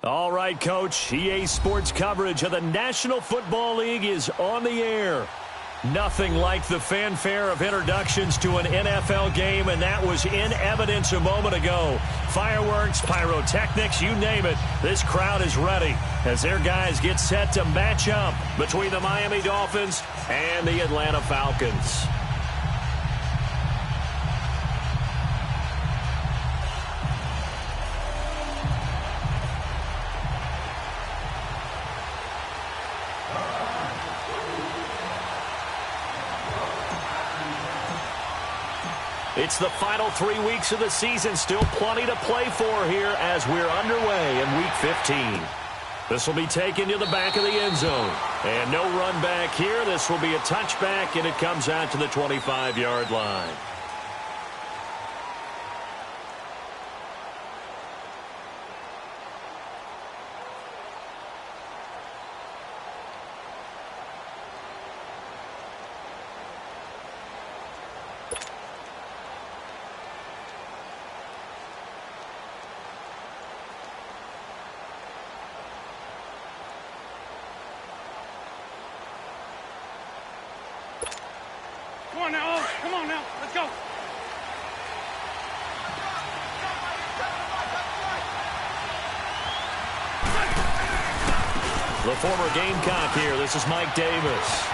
All right, Coach. EA Sports coverage of the National Football League is on the air. Nothing like the fanfare of introductions to an NFL game, and that was in evidence a moment ago. Fireworks, pyrotechnics, you name it. This crowd is ready as their guys get set to match up between the Miami Dolphins and the Atlanta Falcons. It's the final 3 weeks of the season. Still plenty to play for here as we're underway in Week 15. This will be taken to the back of the end zone. And no run back here. This will be a touchback, and it comes out to the 25-yard line. Come on now, let's go. The former Gamecock here. This is Mike Davis.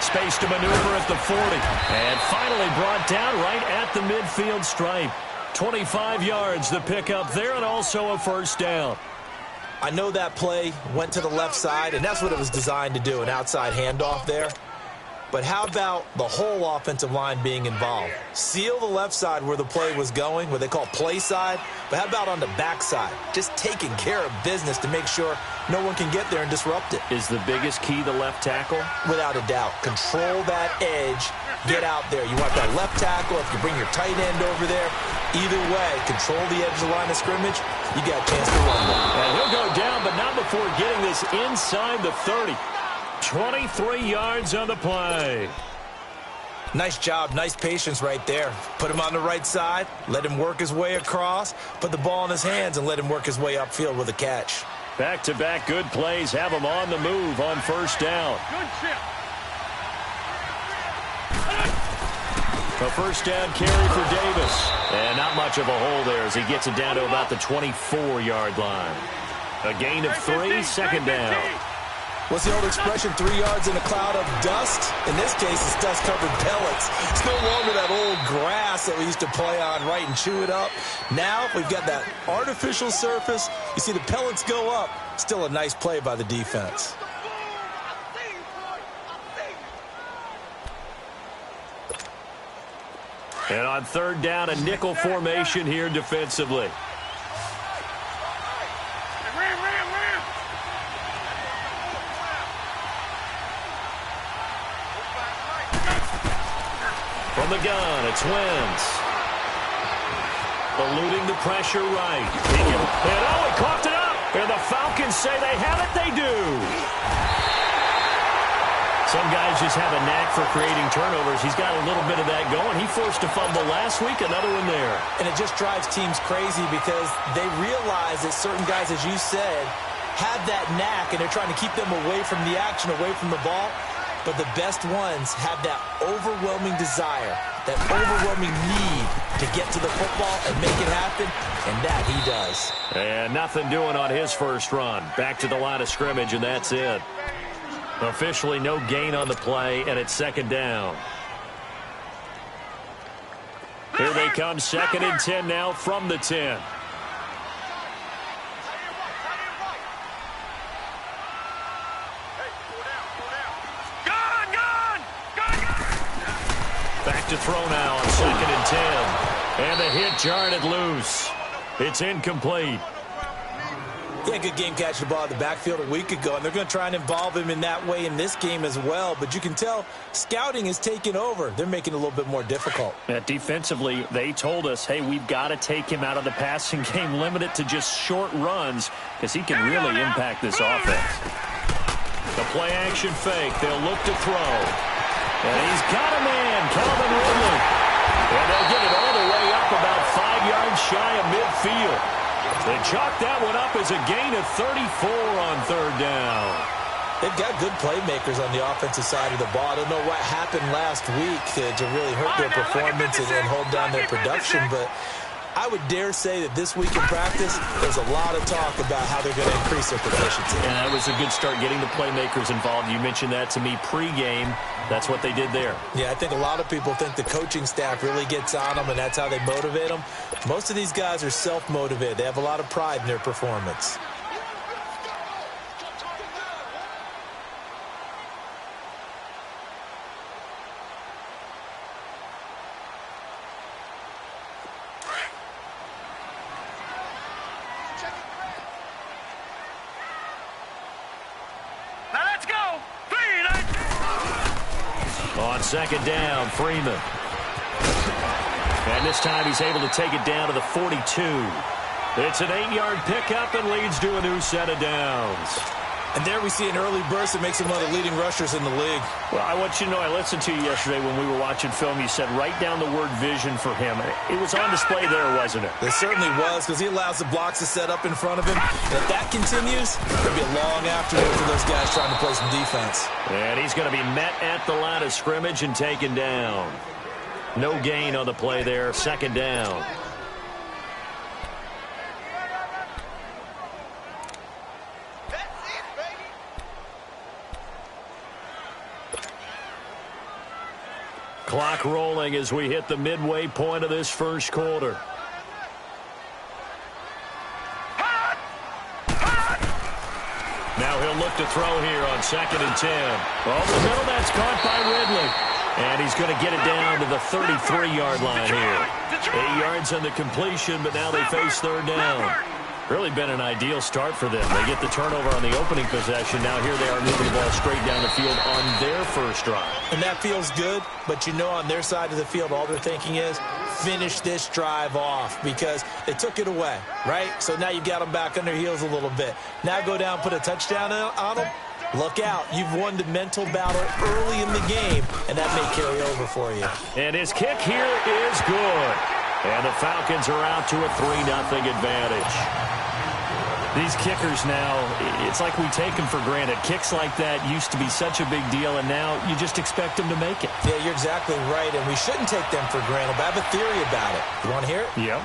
Space to maneuver at the 40. And finally brought down right at the midfield stripe. 25 yards the pickup there, and also a first down. I know that play went to the left side, and that's what it was designed to do, an outside handoff there. But how about the whole offensive line being involved? Seal the left side where the play was going, what they call play side. But how about on the back side? Just taking care of business to make sure no one can get there and disrupt it. Is the biggest key the left tackle? Without a doubt. Control that edge. Get out there. You want that left tackle. If you bring your tight end over there, either way, control the edge of the line of scrimmage, you got a chance to run one. And he'll go down, but not before getting this inside the 30. 23 yards on the play. Nice job, nice patience right there. Put him on the right side, let him work his way across, put the ball in his hands, and let him work his way upfield with a catch. Back-to-back good plays have him on the move on first down. Good chip. A first down carry for Davis. And not much of a hole there as he gets it down to about the 24-yard line. A gain of 3, second down. What's the old expression, 3 yards in a cloud of dust? In this case, it's dust-covered pellets. It's no longer that old grass that we used to play on, right, and chew it up. Now we've got that artificial surface. You see the pellets go up. Still a nice play by the defense. And on third down, a nickel formation here defensively. From the gun, it's Wentz. Eluding the pressure right. And he coughed it up. And the Falcons say they have it. They do. Some guys just have a knack for creating turnovers. He's got a little bit of that going. He forced a fumble last week, another one there. And it just drives teams crazy because they realize that certain guys, as you said, have that knack, and they're trying to keep them away from the action, away from the ball. But the best ones have that overwhelming desire, that overwhelming need to get to the football and make it happen, and that he does. And nothing doing on his first run. Back to the line of scrimmage, and that's it. Officially no gain on the play, and it's second down. Here they come, 2nd and 10 now from the 10. Back to throw now on 2nd and 10. And the hit jarred it loose. It's incomplete. Yeah, good game catching the ball in the backfield a week ago, and they're going to try and involve him in that way in this game as well. But you can tell scouting is taking over. They're making it a little bit more difficult. Defensively, they told us, hey, we've got to take him out of the passing game, limit it to just short runs, because he can really impact this offense. The play-action fake. They'll look to throw. And he's got a man, Calvin Ridley. And they'll get it all the way up about 5 yards shy of midfield. They chalk that one up as a gain of 34 on third down. They've got good playmakers on the offensive side of the ball. I don't know what happened last week to really hurt their performance and hold down their production, but I would dare say that this week in practice, there's a lot of talk about how they're going to increase their proficiency. And that was a good start, getting the playmakers involved. You mentioned that to me pregame. That's what they did there. Yeah, I think a lot of people think the coaching staff really gets on them, and that's how they motivate them. Most of these guys are self-motivated. They have a lot of pride in their performance. On second down, Freeman. And this time he's able to take it down to the 42. It's an 8-yard pickup and leads to a new set of downs. And there we see an early burst that makes him one of the leading rushers in the league. Well, I want you to know, I listened to you yesterday when we were watching film. You said write down the word vision for him. It was on display there, wasn't it? It certainly was, because he allows the blocks to set up in front of him. And if that continues, it'll be a long afternoon for those guys trying to play some defense. And he's going to be met at the line of scrimmage and taken down. No gain on the play there. Second down. Clock rolling as we hit the midway point of this first quarter. Now he'll look to throw here on second and 10. Over the middle, that's caught by Ridley. And he's going to get it down to the 33-yard line here. 8 yards on the completion, but now they face third down. Really been an ideal start for them. They get the turnover on the opening possession. Now here they are moving the ball straight down the field on their first drive. And that feels good, but you know on their side of the field all they're thinking is finish this drive off because they took it away, right? So now you've got them back on their heels a little bit. Now go down, put a touchdown on them. Look out. You've won the mental battle early in the game, and that may carry over for you. And his kick here is good. And the Falcons are out to a 3-0 advantage. These kickers now, it's like we take them for granted. Kicks like that used to be such a big deal, and now you just expect them to make it. Yeah, you're exactly right, and we shouldn't take them for granted, but I have a theory about it. You want to hear it? Yep.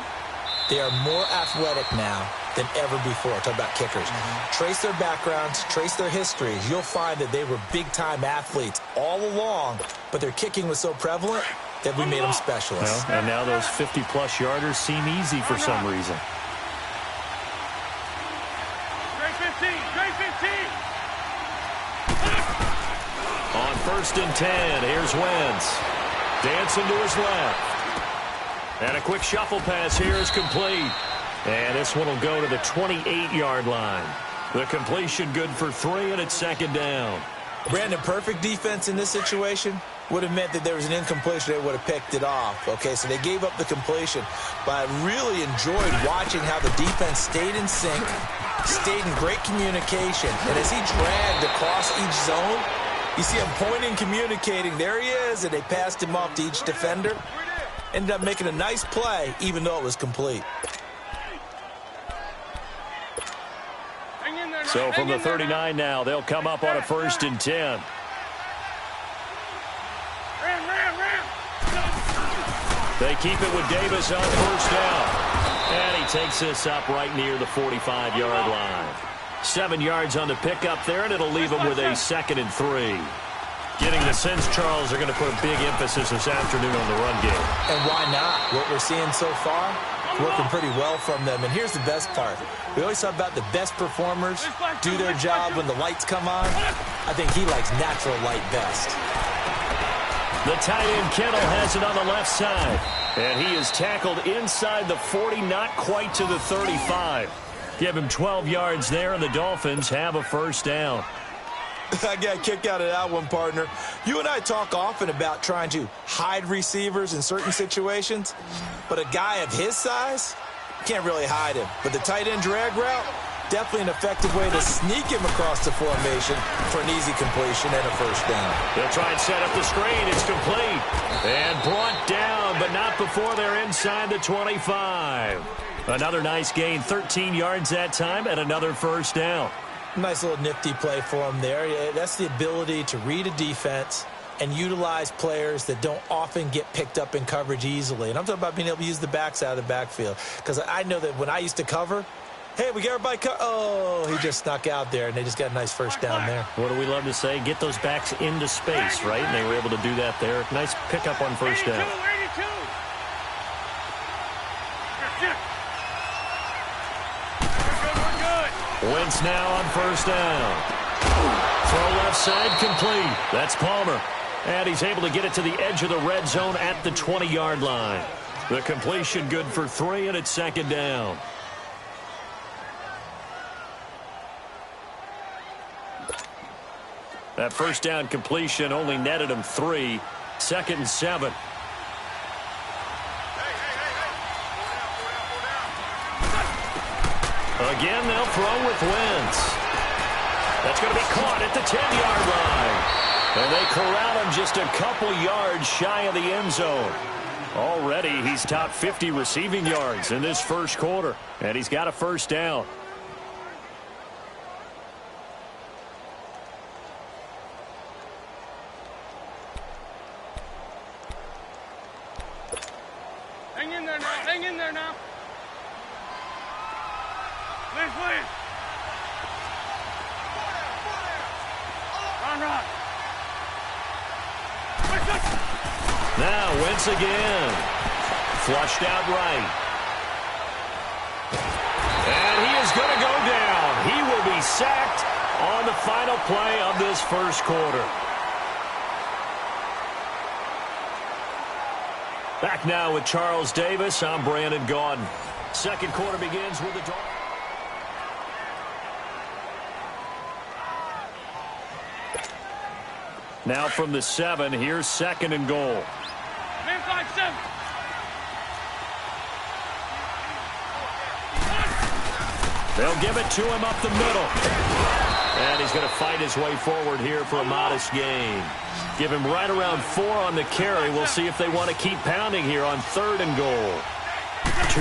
They are more athletic now than ever before. Talk about kickers. Trace their backgrounds, trace their histories. You'll find that they were big-time athletes all along, but their kicking was so prevalent that we made them specialists. Well, and now those 50-plus yarders seem easy for some reason. On first and 10, here's Wentz. Dancing to his left. And a quick shuffle pass here is complete. And this one will go to the 28-yard line. The completion good for 3, and it's second down. Brandon, perfect defense in this situation would have meant that there was an incompletion. They would have picked it off. Okay, so they gave up the completion. But I really enjoyed watching how the defense stayed in sync, stayed in great communication. And as he dragged across each zone, you see him pointing, communicating. There he is, and they passed him off to each defender. Ended up making a nice play, even though it was complete. So from the 39 now, they'll come up on a first and 10. They keep it with Davis on first down. And he takes this up right near the 45-yard line. 7 yards on the pickup there, and it'll leave him with a second and 3. Getting the sense, Charles, are going to put a big emphasis this afternoon on the run game. And why not? What we're seeing so far, working pretty well from them. And here's the best part. We always talk about the best performers do their job when the lights come on. I think he likes natural light best. The tight end Kittle has it on the left side. And he is tackled inside the 40, not quite to the 35. Give him 12 yards there, and the Dolphins have a first down. I got a kick out of that one, partner. You and I talk often about trying to hide receivers in certain situations, but a guy of his size can't really hide him. But the tight end drag route, Definitely an effective way to sneak him across the formation for an easy completion and a first down. They'll try and set up the screen. It's complete. And brought down, but not before they're inside the 25. Another nice gain, 13 yards that time, and another first down. Nice little nifty play for him there. That's the ability to read a defense and utilize players that don't often get picked up in coverage easily. And I'm talking about being able to use the backs out of the backfield. Because I know that when I used to cover, hey, we got everybody oh, he just snuck out there, and they just got a nice first down there. What do we love to say? Get those backs into space, right? And they were able to do that there. Nice pickup on first down. 82. We're good. Wentz now on first down. Throw left side complete. That's Palmer. And he's able to get it to the edge of the red zone at the 20-yard line. The completion good for 3, and it's second down. That first down completion only netted him 3. 2nd and 7. Again, they'll throw with Wentz. That's going to be caught at the 10-yard line. And they corral him just a couple yards shy of the end zone. Already, he's top 50 receiving yards in this first quarter. And he's got a first down. Hang in there now. Hang in there now. Please. Run. Now Wentz again. Flushed out right. And he is going to go down. He will be sacked on the final play of this first quarter. Back now with Charles Davis. I'm Brandon Gaudin. Second quarter begins with the Dolphins. Now from the 7, here's 2nd and goal. Man 5-7. They'll give it to him up the middle. And he's going to fight his way forward here for a modest gain. Give him right around 4 on the carry. We'll see if they want to keep pounding here on 3rd and goal.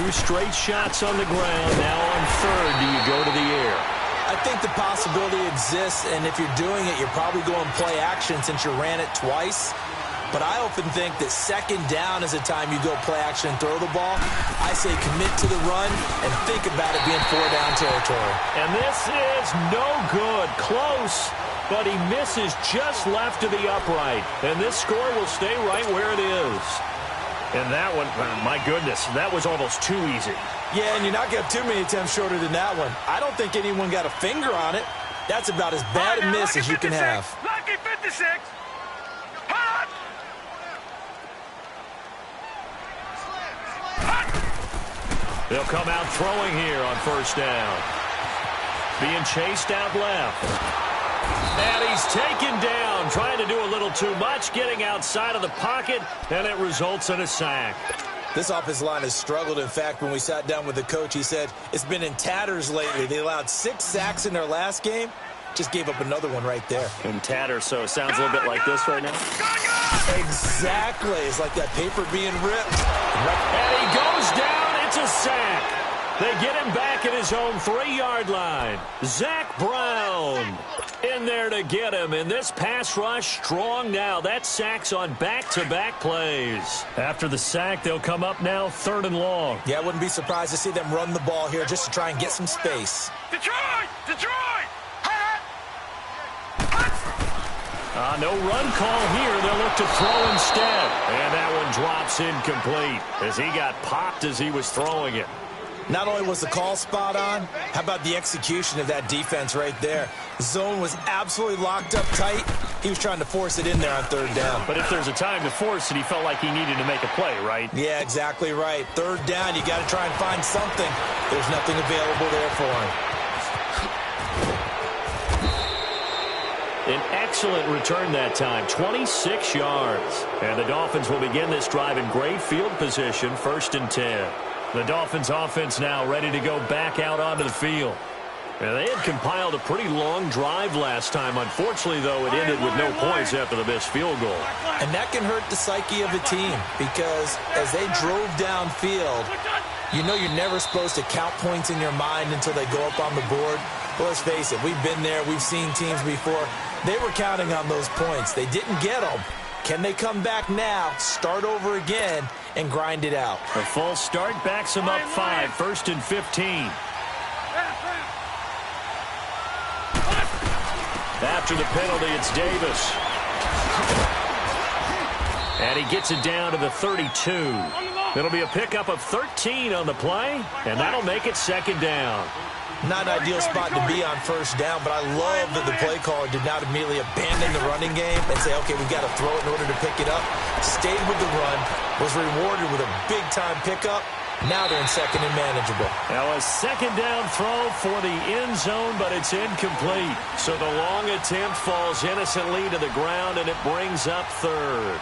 2 straight shots on the ground. Now on 3rd, do you go to the air? I think the possibility exists, and if you're doing it, you're probably going play action since you ran it twice. But I often think that 2nd down is the time you go play action and throw the ball. I say commit to the run and think about it being 4-down territory. And this is no good. Close, but he misses just left of the upright. And this score will stay right where it is. And that one, my goodness, that was almost too easy. Yeah, and you're not going to have too many attempts shorter than that one. I don't think anyone got a finger on it. That's about as bad a miss as you can have. Lucky 56. They'll come out throwing here on first down. Being chased out left. And he's taken down, trying to do a little too much, getting outside of the pocket, and it results in a sack. This offensive line has struggled. In fact, when we sat down with the coach, he said it's been in tatters lately. They allowed 6 sacks in their last game. Just gave up another one right there. In tatters, so it sounds a little bit like this right now. Exactly. It's like that paper being ripped. And he goes down. It's a sack. They get him back at his own 3-yard line. Zach Brown in there to get him. And this pass rush strong now. That sack's on back-to-back plays. After the sack, they'll come up now 3rd and long. Yeah, I wouldn't be surprised to see them run the ball here just to try and get some space. Detroit! No run call here. They'll look to throw instead. And that one drops incomplete as he got popped as he was throwing it. Not only was the call spot on, how about the execution of that defense right there? Zone was absolutely locked up tight. He was trying to force it in there on 3rd down. But if there's a time to force it, he felt like he needed to make a play, right? Yeah, exactly right. 3rd down, you got to try and find something. There's nothing available there for him. An excellent return that time, 26 yards. And the Dolphins will begin this drive in great field position, 1st and 10. The Dolphins offense now ready to go back out onto the field. And they had compiled a pretty long drive last time. Unfortunately, though, it ended with no points after the missed field goal. And that can hurt the psyche of a team because as they drove downfield, you know you're never supposed to count points in your mind until they go up on the board. But let's face it, we've been there. We've seen teams before. They were counting on those points. They didn't get them. Can they come back now, start over again, and grind it out? A false start backs them up 5, 1st and 15. After the penalty, it's Davis. And he gets it down to the 32. It'll be a pickup of 13 on the play, and that'll make it 2nd down. Not an ideal spot to be on 1st down, but I love that the play caller did not immediately abandon the running game and say, okay, we've got to throw it in order to pick it up. Stayed with the run, was rewarded with a big-time pickup. Now they're in 2nd and manageable. Now a 2nd down throw for the end zone, but it's incomplete. So the long attempt falls innocently to the ground, and it brings up 3rd.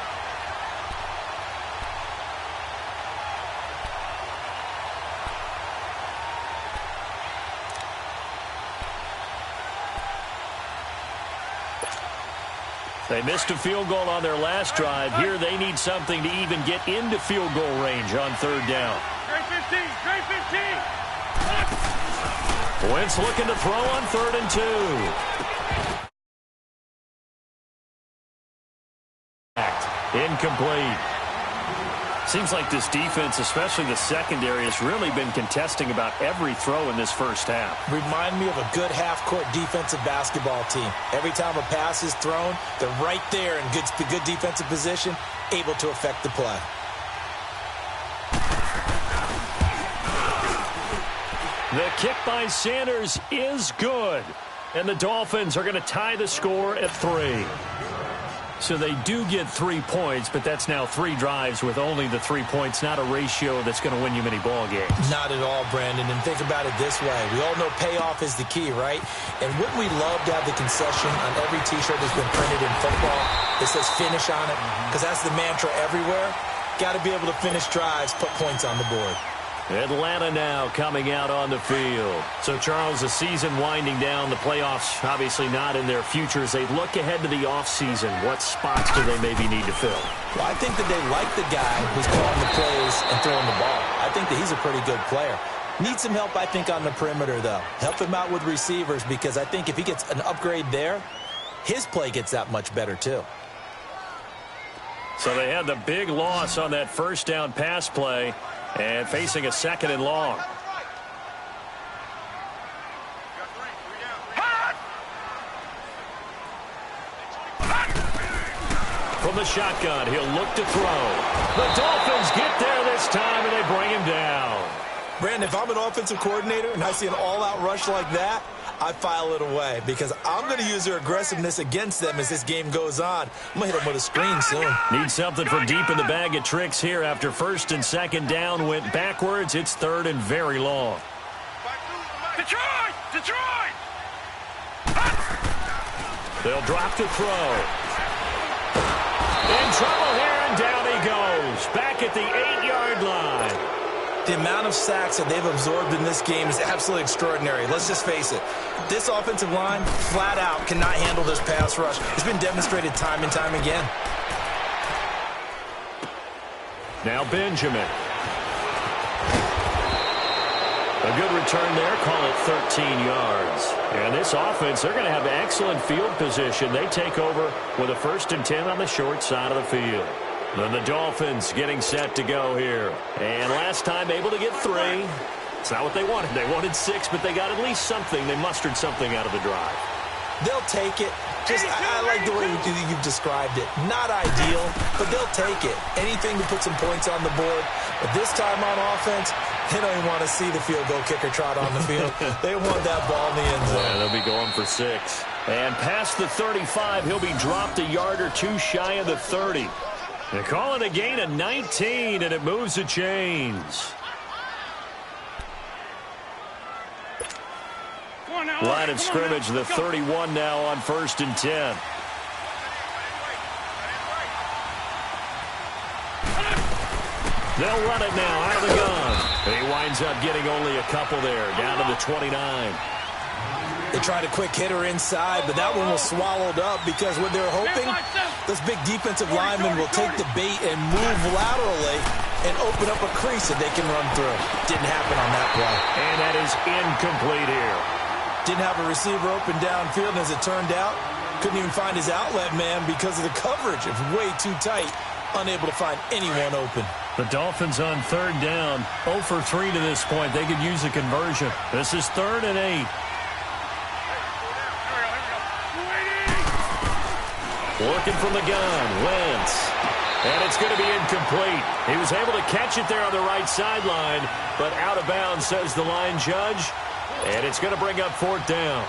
They missed a field goal on their last drive. Here they need something to even get into field goal range on 3rd down. Trey 15. Wentz looking to throw on 3rd and 2. Incomplete. Seems like this defense, especially the secondary, has really been contesting about every throw in this first half. Remind me of a good half-court defensive basketball team. Every time a pass is thrown, they're right there in good defensive position, able to affect the play. The kick by Sanders is good. And the Dolphins are going to tie the score at 3. So they do get 3 points, but that's now 3 drives with only the 3 points, not a ratio that's going to win you many ball games. Not at all, Brandon. And think about it this way. We all know payoff is the key, right? And wouldn't we love to have the concession on every T-shirt that's been printed in football that says finish on it? Because that's the mantra everywhere. Got to be able to finish drives, put points on the board. Atlanta now coming out on the field. So, Charles, the season winding down, the playoffs obviously not in their future. As they look ahead to the offseason, what spots do they maybe need to fill? Well, I think that they like the guy who's calling the plays and throwing the ball. I think that he's a pretty good player. Needs some help, I think, on the perimeter, though. Help him out with receivers because I think if he gets an upgrade there, his play gets that much better, too. So they had the big loss on that 1st down pass play. And facing a 2nd and long. From the shotgun, he'll look to throw. The Dolphins get there this time, and they bring him down. Brandon, if I'm an offensive coordinator and I see an all-out rush like that, I file it away because I'm going to use their aggressiveness against them as this game goes on. I'm going to hit them with a screen soon. Need something from deep in the bag of tricks here after 1st and 2nd down went backwards. It's 3rd and very long. Detroit! They'll drop to throw. In trouble here, and down he goes. Back at the 8-yard line. The amount of sacks that they've absorbed in this game is absolutely extraordinary. Let's just face it. This offensive line, flat out, cannot handle this pass rush. It's been demonstrated time and time again. Now Benjamin. A good return there. Call it 13 yards. And this offense, they're going to have excellent field position. They take over with a 1st and 10 on the short side of the field. Then the Dolphins getting set to go here. And last time able to get 3. It's not what they wanted. They wanted 6, but they got at least something. They mustered something out of the drive. They'll take it. I like the way you've described it. Not ideal, but they'll take it. Anything to put some points on the board. But this time on offense, they don't even want to see the field goal kicker trot on the field. They want that ball in the end zone. Yeah, they'll be going for 6. And past the 35, he'll be dropped a yard or 2 shy of the 30. They call it a gain of 19, and it moves the chains. Line of scrimmage, the 31 now on 1st and 10. They'll run it now out of the gun. And he winds up getting only a couple there, down to the 29. They tried a quick hitter inside, but that one was swallowed up because what they're hoping, this big defensive lineman will take the bait and move laterally and open up a crease that they can run through. Didn't happen on that play. And that is incomplete here. Didn't have a receiver open downfield, and as it turned out, couldn't even find his outlet man because of the coverage. It was way too tight, unable to find anyone open. The Dolphins on third down, 0 for 3 to this point. They could use a conversion. This is 3rd and 8. Working from the gun, Wentz. And it's going to be incomplete. He was able to catch it there on the right sideline, but out of bounds, says the line judge. And it's going to bring up 4th down.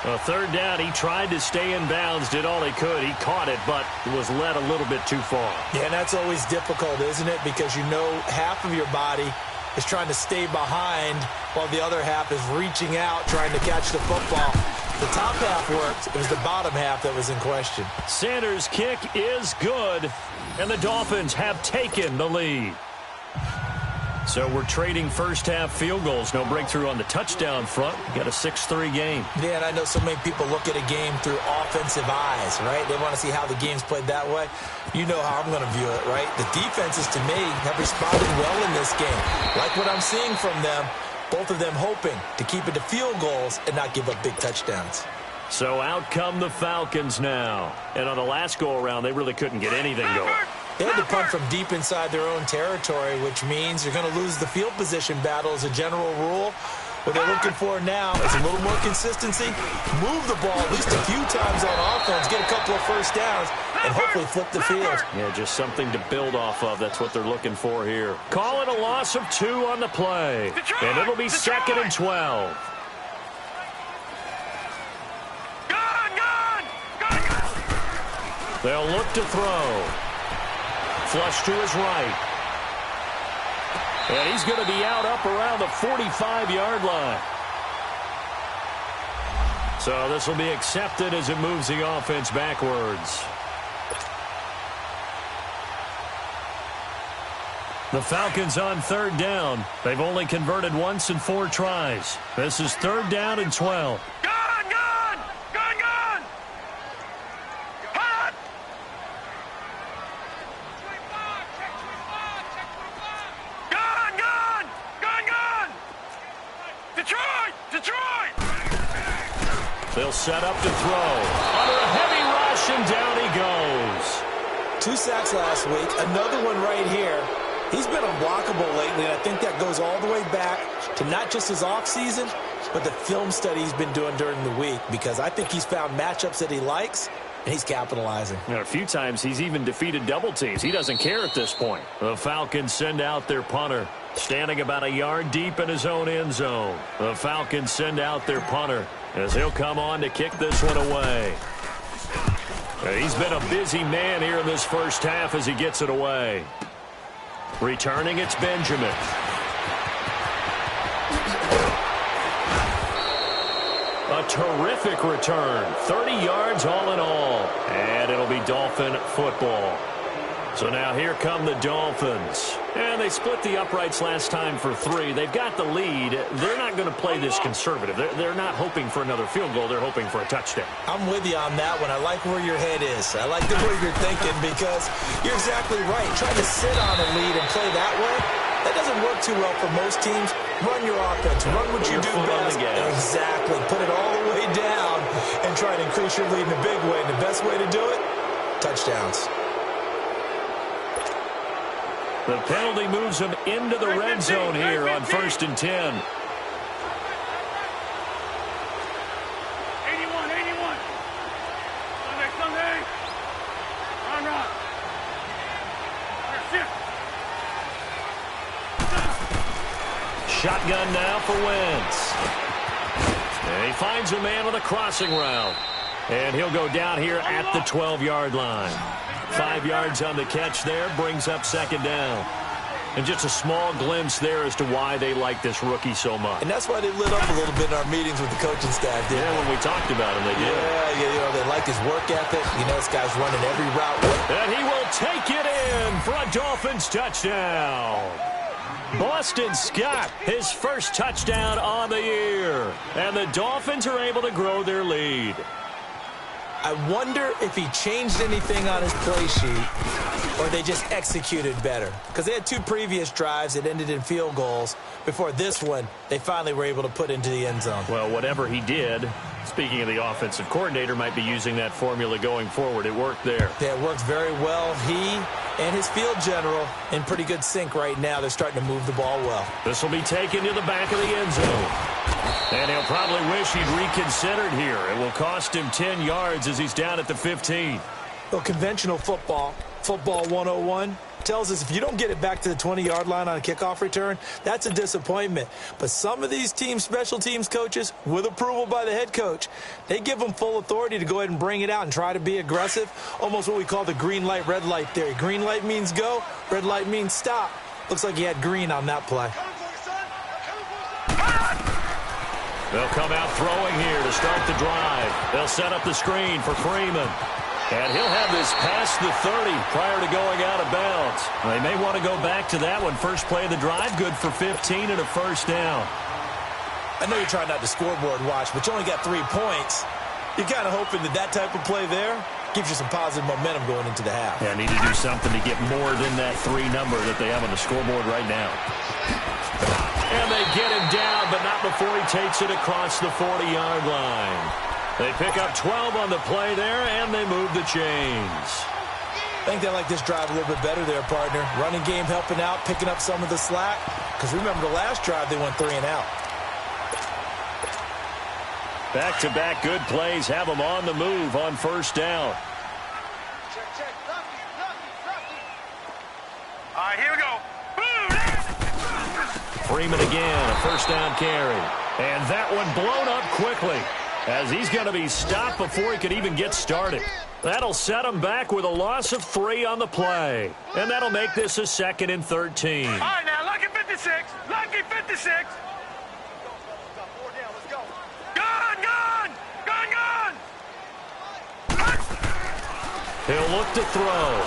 A 3rd down, he tried to stay in bounds, did all he could. He caught it, but was led a little bit too far. Yeah, and that's always difficult, isn't it? Because you know half of your body is trying to stay behind while the other half is reaching out, trying to catch the football. The top half worked. It was the bottom half that was in question. Sanders' kick is good, and the Dolphins have taken the lead. So we're trading first-half field goals. No breakthrough on the touchdown front. Got a 6-3 game. Yeah, and I know so many people look at a game through offensive eyes, right? They want to see how the game's played that way. You know how I'm going to view it, right? The defenses, to me, have responded well in this game. Like what I'm seeing from them, both of them hoping to keep it to field goals and not give up big touchdowns. So out come the Falcons now. And on the last go-around, they really couldn't get anything going. They had to punt from deep inside their own territory, which means you're going to lose the field position battle as a general rule. What they're looking for now is a little more consistency, move the ball at least a few times on offense, get a couple of first downs, and hopefully flip the field. Yeah, just something to build off of. That's what they're looking for here. Call it a loss of 2 on the play, and it'll be 2nd and 12. They'll look to throw. Flush to his right. And he's going to be out up around the 45-yard line. So this will be accepted as it moves the offense backwards. The Falcons on 3rd down. They've only converted once in 4 tries. This is 3rd down and 12. They'll set up to throw. Under a heavy rush, and down he goes. 2 sacks last week. Another one right here. He's been unblockable lately, and I think that goes all the way back to not just his offseason, but the film study he's been doing during the week, because I think he's found matchups that he likes, and he's capitalizing. A few times he's even defeated double teams. He doesn't care at this point. The Falcons send out their punter, standing about a yard deep in his own end zone. The Falcons send out their punter as he'll come on to kick this one away. He's been a busy man here in this first half as he gets it away. Returning, it's Benjamin. A terrific return. 30 yards all in all. And it'll be Dolphin football. So now here come the Dolphins. And they split the uprights last time for 3. They've got the lead. They're not going to play this conservative. They're not hoping for another field goal. They're hoping for a touchdown. I'm with you on that one. I like where your head is. I like the way you're thinking, because you're exactly right. Trying to sit on a lead and play that way, that doesn't work too well for most teams. Run your offense. Run what you do best. Exactly. Put it all the way down and try to increase your lead in a big way. And the best way to do it, touchdowns. The penalty moves them into the red zone here on 1st and 10. 81. Sunday. Run. Shotgun now for Wentz. And he finds a man on the crossing route. And he'll go down here at the 12-yard line. 5 yards on the catch there, brings up 2nd down. And just a small glimpse there as to why they like this rookie so much. And that's why they lit up a little bit in our meetings with the coaching staff. Yeah, when we talked about him, they did. Yeah, you know, they like his work ethic. You know, this guy's running every route. And he will take it in for a Dolphins touchdown. Boston Scott, his first touchdown on the year. And the Dolphins are able to grow their lead. I wonder if he changed anything on his play sheet or they just executed better. Because they had 2 previous drives that ended in field goals. Before this one, they finally were able to put into the end zone. Well, whatever he did, speaking of the offensive coordinator, might be using that formula going forward. It worked there. Yeah, it worked very well. He and his field general in pretty good sync right now. They're starting to move the ball well. This will be taken to the back of the end zone. And he'll probably wish he'd reconsidered here. It will cost him 10 yards as he's down at the 15. Well, conventional football 101, tells us if you don't get it back to the 20-yard line on a kickoff return, that's a disappointment. But some of these teams, special teams coaches, with approval by the head coach, they give them full authority to go ahead and bring it out and try to be aggressive, almost what we call the green light, red light theory. Green light means go, red light means stop. Looks like he had green on that play. They'll come out throwing here to start the drive. They'll set up the screen for Freeman. And he'll have this past the 30 prior to going out of bounds. They may want to go back to that one. First play of the drive, good for 15 and a first down. I know you're trying not to scoreboard watch, but you only got 3 points. You're kind of hoping that that type of play there gives you some positive momentum going into the half. Yeah, need to do something to get more than that 3 number that they have on the scoreboard right now. And they get him down, but not before he takes it across the 40-yard line. They pick up 12 on the play there, and they move the chains. I think they like this drive a little bit better there, partner. Running game helping out, picking up some of the slack. Because remember, the last drive, they went 3 and out. Back-to-back good plays have them on the move on first down. Check. Lucky. All right, here we go. Freeman again, a first down carry. And that one blown up quickly, as he's going to be stopped before he could even get started. That'll set him back with a loss of 3 on the play. And that'll make this a 2nd and 13. All right, now, Lucky 56. Lucky 56. Gone. He'll look to throw.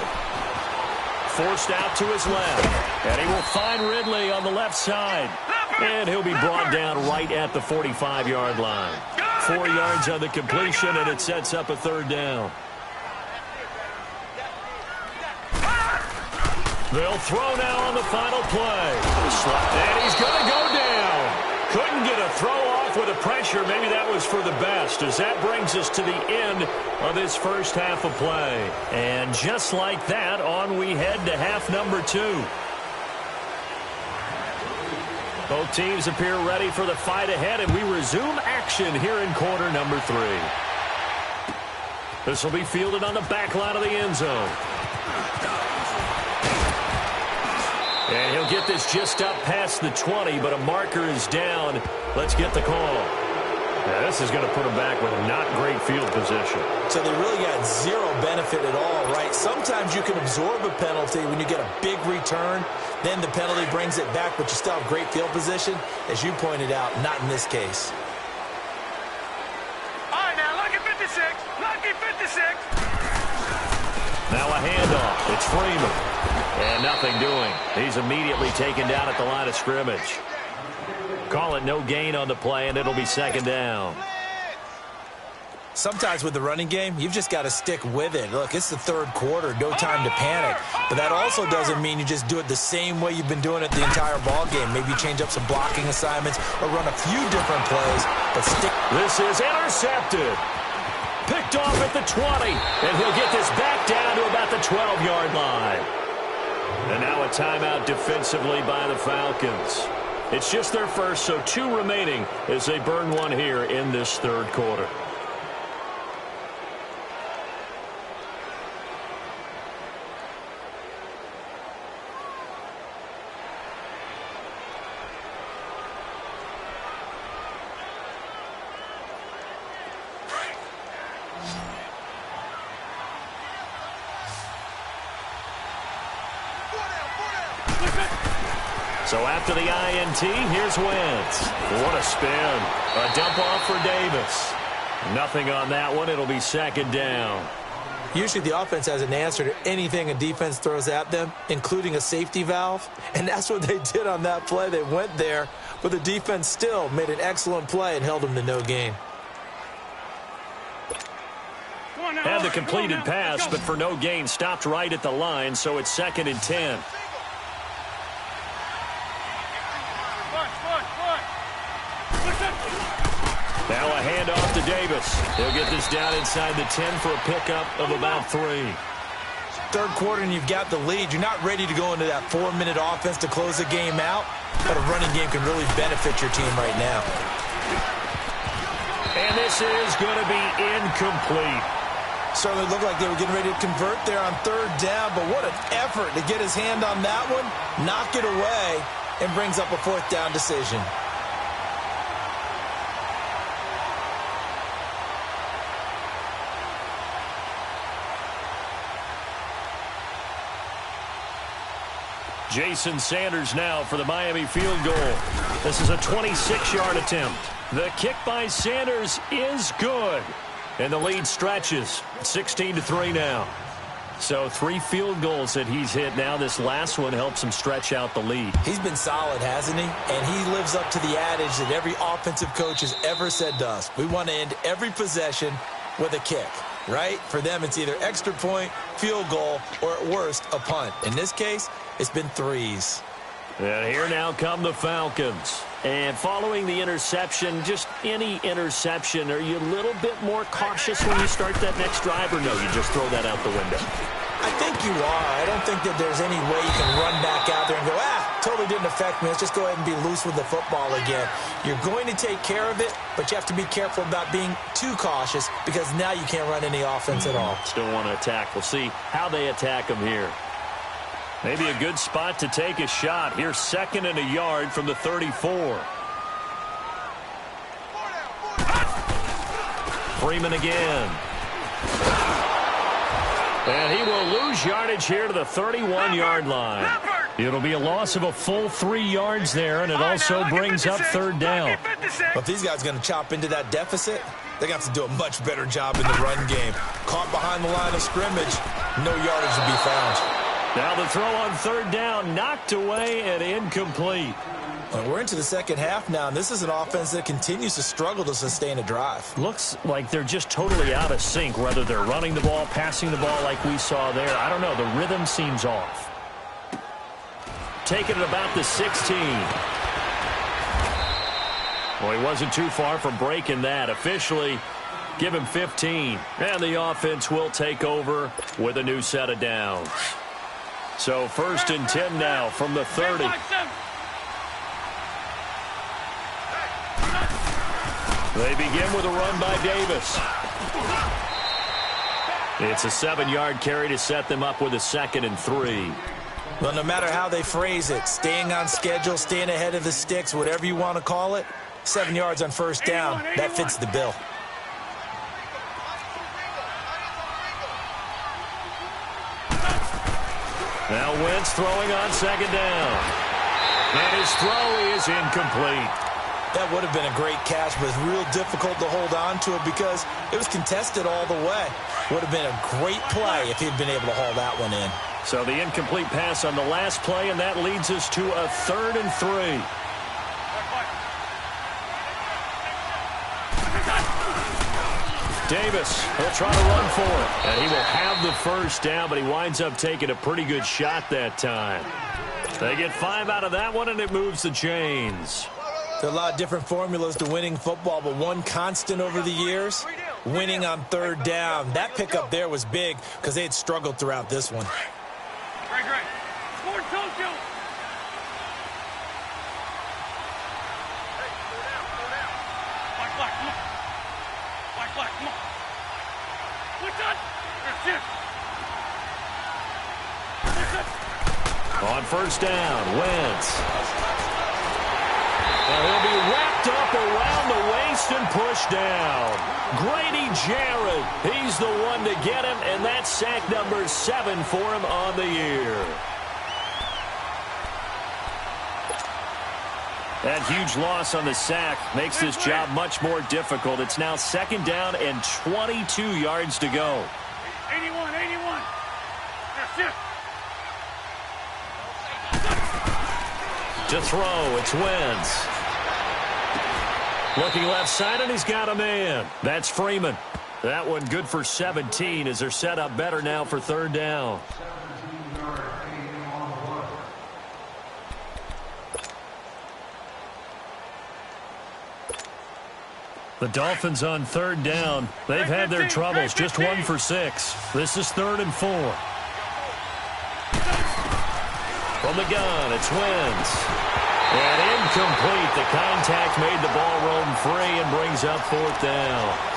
Forced out to his left. And he will find Ridley on the left side. And he'll be brought down right at the 45-yard line. 4 yards on the completion, and it sets up a 3rd down. They'll throw now on the final play. And he's going to go down. Couldn't get a throw off with the pressure. Maybe that was for the best, as that brings us to the end of this first half of play. And just like that, on we head to half number 2. Both teams appear ready for the fight ahead, and we resume action here in quarter number 3. This will be fielded on the back line of the end zone. And he'll get this just up past the 20, but a marker is down. Let's get the call. Now, this is going to put him back with not great field position. So they really got 0 benefit at all, right? Sometimes you can absorb a penalty when you get a big return. Then the penalty brings it back, but you still have great field position. As you pointed out, not in this case. All right, now, Lucky 56. Lucky 56. Now a handoff. It's Freeman. And nothing doing. He's immediately taken down at the line of scrimmage. Call it no gain on the play, and it'll be 2nd down. Sometimes with the running game, you've just got to stick with it. Look, it's the 3rd quarter, no time to panic. But that also doesn't mean you just do it the same way you've been doing it the entire ball game. Maybe change up some blocking assignments or run a few different plays, but stick. This is intercepted. Picked off at the 20, and he'll get this back down to about the 12-yard line. And now a timeout defensively by the Falcons. It's just their first, so 2 remaining as they burn one here in this 3rd quarter. So after the INT, here's Wentz. What a spin. A dump off for Davis. Nothing on that one. It'll be 2nd down. Usually the offense has an answer to anything a defense throws at them, including a safety valve. And that's what they did on that play. They went there, but the defense still made an excellent play and held them to no gain. Had the completed pass, but for no gain, stopped right at the line, so it's 2nd and 10. Now a handoff to Davis. He'll get this down inside the 10 for a pickup of about 3. Third quarter and you've got the lead. You're not ready to go into that 4-minute offense to close the game out, but a running game can really benefit your team right now. And this is going to be incomplete. Certainly looked like they were getting ready to convert there on 3rd down, but what an effort to get his hand on that one, knock it away, and brings up a 4th down decision. Jason Sanders now for the Miami field goal. This is a 26-yard attempt. The kick by Sanders is good. And the lead stretches. 16-3 now. So 3 field goals that he's hit now. This last one helps him stretch out the lead. He's been solid, hasn't he? And he lives up to the adage that every offensive coach has ever said to us. We want to end every possession with a kick, right? For them, it's either extra point, field goal, or at worst, a punt. In this case, it's been 3s. And here now come the Falcons. And following the interception, just any interception, are you a little bit more cautious when you start that next drive, or no, you just throw that out the window? I think you are. I don't think that there's any way you can run back out there and go, totally didn't affect me. Let's just go ahead and be loose with the football again. You're going to take care of it, but you have to be careful about being too cautious because now you can't run any offense at all. Still want to attack. We'll see how they attack him here. Maybe a good spot to take a shot. Here's 2nd and a yard from the 34. Freeman again. And he will lose yardage here to the 31-yard line. It'll be a loss of a full 3 yards there, and it also brings up 3rd down. But if these guys are going to chop into that deficit, they're going to have to do a much better job in the run game. Caught behind the line of scrimmage, no yardage to be found. Now the throw on 3rd down, knocked away and incomplete. Well, we're into the 2nd half now, and this is an offense that continues to struggle to sustain a drive. Looks like they're just totally out of sync, whether they're running the ball, passing the ball like we saw there. I don't know. The rhythm seems off. Taking it about the 16. Well, he wasn't too far from breaking that. Officially, give him 15. And the offense will take over with a new set of downs. So 1st and 10 now from the 30. They begin with a run by Davis. It's a 7-yard carry to set them up with a 2nd and 3. Well, no matter how they phrase it, staying on schedule, staying ahead of the sticks, whatever you want to call it, 7 yards on 1st down, that fits the bill. Now Wentz throwing on 2nd down. And his throw is incomplete. That would have been a great catch, but it's real difficult to hold on to it because it was contested all the way. Would have been a great play if he'd been able to haul that one in. So the incomplete pass on the last play, and that leads us to a 3rd and 3. Davis will try to run for it. And he will have the 1st down, but he winds up taking a pretty good shot that time. They get 5 out of that one, and it moves the chains. There are a lot of different formulas to winning football, but one constant over the years, winning on 3rd down. That pickup there was big because they had struggled throughout this one. Great. Score Tokyo. Black, come on. Black, come on. What's that? On 1st down, Wentz. And he'll be wrapped up around the waist and pushed down. Grady Jarrett, he's the one to get him, and that's sack number 7 for him on the year. That huge loss on the sack makes this job much more difficult. It's now 2nd down and 22 yards to go. 81, 81. That's it. To throw, it's Wentz. Looking left side, and he's got a man. That's Freeman. That one good for 17 as they're set up better now for third down. The Dolphins on third down. They've had their troubles. Just 1 for 6. This is 3rd and 4. From the gun, it's Wentz. And incomplete. The contact made the ball roam free and brings up 4th down.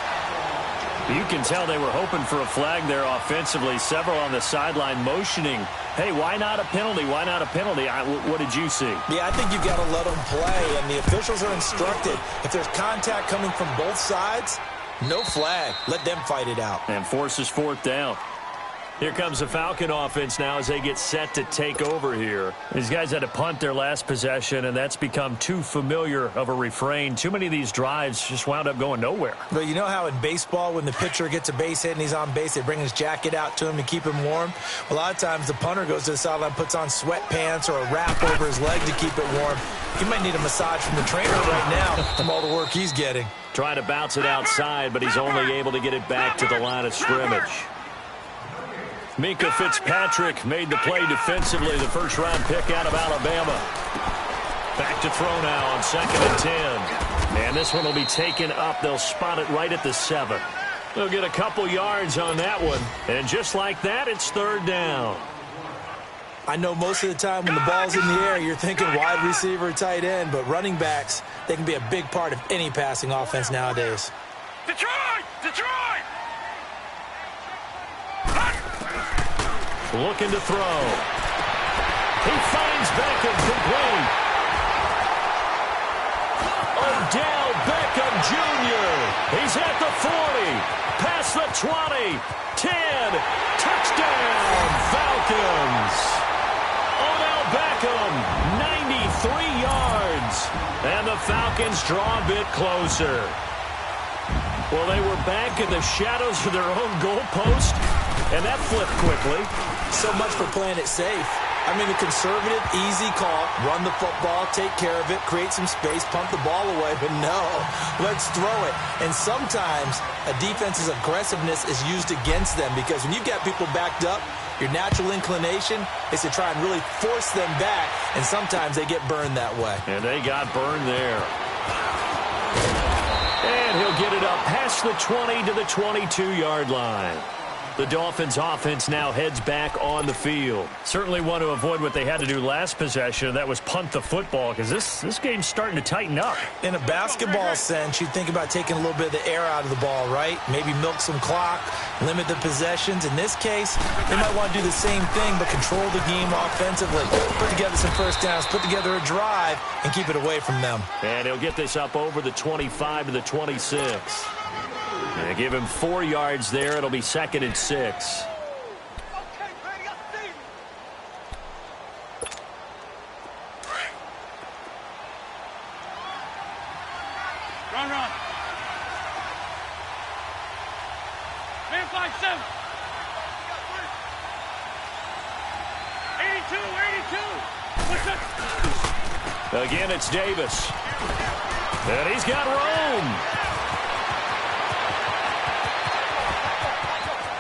You can tell they were hoping for a flag there offensively. Several on the sideline motioning. Hey, why not a penalty? Why not a penalty? What did you see? Yeah, I think you've got to let them play, and the officials are instructed. If there's contact coming from both sides, no flag. Let them fight it out. And forces 4th down. Here comes the Falcon offense now as they get set to take over here. These guys had to punt their last possession, and that's become too familiar of a refrain. Too many of these drives just wound up going nowhere. But you know how in baseball, when the pitcher gets a base hit and he's on base, they bring his jacket out to him to keep him warm? A lot of times the punter goes to the sideline, puts on sweatpants or a wrap over his leg to keep it warm. He might need a massage from the trainer right now from all the work he's getting. Trying to bounce it outside, but he's only able to get it back to the line of scrimmage. Minka Fitzpatrick made the play defensively, the first-round pick out of Alabama. Back to throw now on 2nd and 10. And this one will be taken up. They'll spot it right at the 7. They'll get a couple yards on that one. And just like that, it's 3rd down. I know most of the time when the ball's in the air, you're thinking wide receiver, tight end, but running backs, they can be a big part of any passing offense nowadays. Detroit! Detroit! Looking to throw. He finds Beckham complete. Odell Beckham Jr. He's at the 40. Past the 20. 10. Touchdown, Falcons. Odell Beckham, 93 yards. And the Falcons draw a bit closer. Well, they were back in the shadows of their own goalpost, and that flipped quickly. So much for playing it safe. I mean, a conservative, easy call, run the football, take care of it, create some space, pump the ball away, but no, let's throw it. And sometimes a defense's aggressiveness is used against them because when you've got people backed up, your natural inclination is to try and really force them back, and sometimes they get burned that way. And they got burned there. And he'll get it up past the 20 to the 22-yard line. The Dolphins offense now heads back on the field. Certainly want to avoid what they had to do last possession. That was punt the football because this game's starting to tighten up. In a basketball sense, you think about taking a little bit of the air out of the ball, right? Maybe milk some clock, limit the possessions. In this case, they might want to do the same thing but control the game offensively. Put together some first downs, put together a drive, and keep it away from them. And he'll get this up over the 25 to the 26. And they give him 4 yards there. It'll be 2nd and 6. Run, run. Man 5-7. 82, 82. What's up? Again, it's Davis. And he's got room.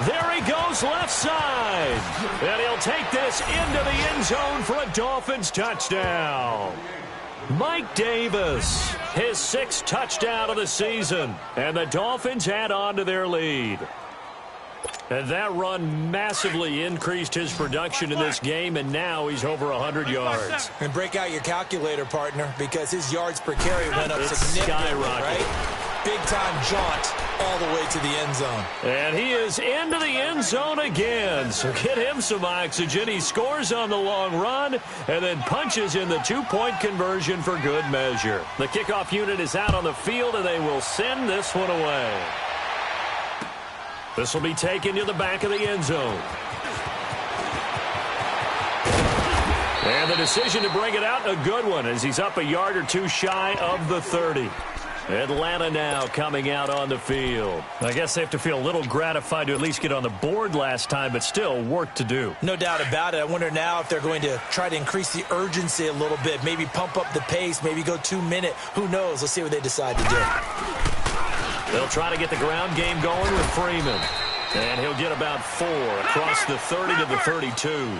There he goes left side. And he'll take this into the end zone for a Dolphins touchdown. Mike Davis, his 6th touchdown of the season. And the Dolphins add on to their lead. And that run massively increased his production in this game, and now he's over 100 yards. And break out your calculator, partner, because his yards per carry went up significantly, right? Big-time jaunt all the way to the end zone. And he is into the end zone again. So get him some oxygen. He scores on the long run and then punches in the 2-point conversion for good measure. The kickoff unit is out on the field, and they will send this one away. This will be taken to the back of the end zone. And the decision to bring it out, a good one, as he's up a yard or two shy of the 30. Atlanta now coming out on the field. I guess they have to feel a little gratified to at least get on the board last time, but still work to do. No doubt about it. I wonder now if they're going to try to increase the urgency a little bit, maybe pump up the pace, maybe go 2-minute. Who knows? Let's see what they decide to do. They'll try to get the ground game going with Freeman. And he'll get about 4 across the 30 to the 32.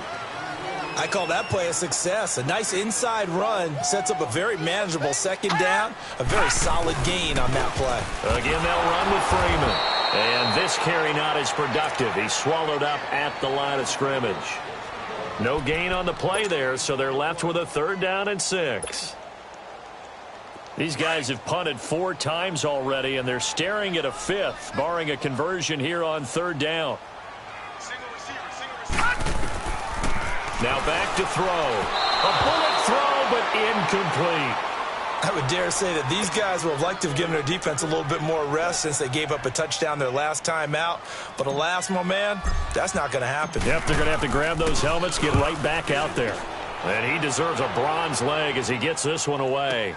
I call that play a success. A nice inside run sets up a very manageable second down. A very solid gain on that play. Again, they'll run with Freeman. And this carry not as productive. He's swallowed up at the line of scrimmage. No gain on the play there, so they're left with a 3rd down and 6. These guys have punted 4 times already, and they're staring at a 5th, barring a conversion here on 3rd down. Now back to throw. A bullet throw, but incomplete. I would dare say that these guys would have liked to have given their defense a little bit more rest since they gave up a touchdown their last time out. But alas, my man, that's not going to happen. Yep, they're going to have to grab those helmets, get right back out there. And he deserves a bronze leg as he gets this one away.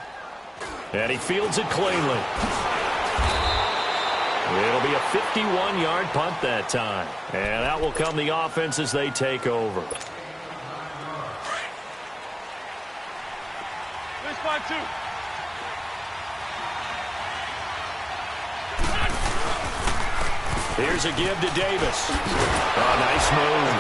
And he fields it cleanly. It'll be a 51-yard punt that time. And out will come the offense as they take over. 5-2. Here's a give to Davis. Oh, nice move.